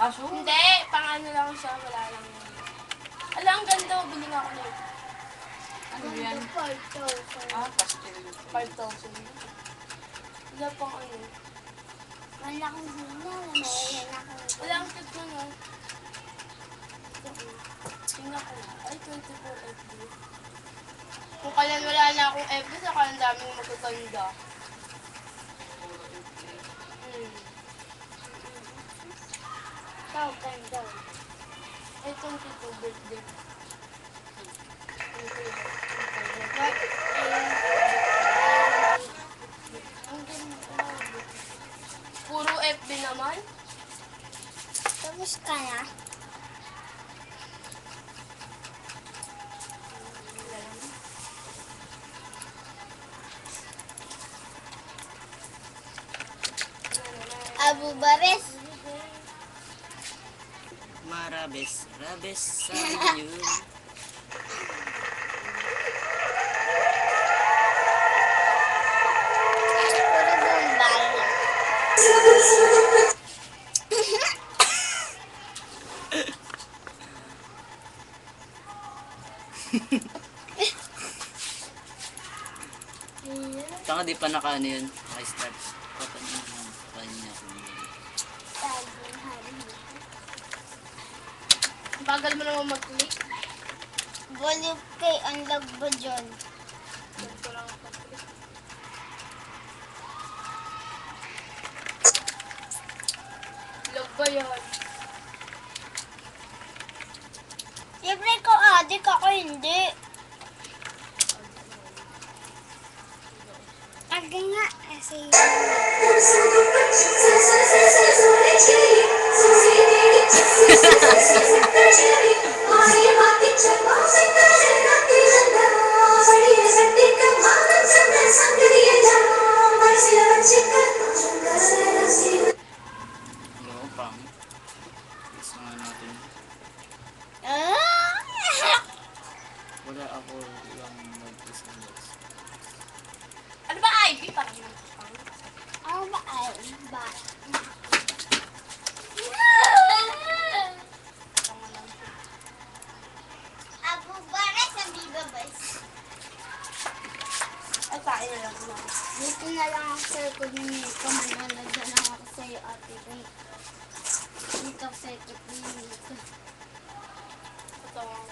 Aso? Hindi, pang ano lang siya, wala lang yun. Ala, ang ganda, bili nga ako na ito. Ano yan? 5,000. Ah, pastel. 5,000. Wala pang ano. Wala akong hina. Wala ang cute na no. Tingnan ko na. Ay, 24 FB. Kung kailan wala na akong FB, saka ang daming magkaganda. Ikaw, ganda. Ay, 22 birthday. Ang ganda. Puro FB naman. Tapos ka na? Abu Bares. Marabes, rabes sa inyo. Puro Bombay. Taka di pa nakaano yun. Naka-start. Papanin mo lang. Kanya ko. Ang bagal mo naman mag-click. Volume kay ang lag ba dyan? Yan ko lang mag-click. Log ba yan? Siyempre ko adik ako hindi. Aga nga kasi. Oo, pang. Isa nga natin. Wala ako lang mag-isang box. Ano ba ID? Parang yung pang. Ano ba ay ba? Tama lang siya. Abu Bares sa Biba Boys. Ay, kain na lang sila. Dito na lang ako sa likod ni Nico. Manonood na lang ako sa'yo, ate. Dito ako sa likod ni Nico. Ito.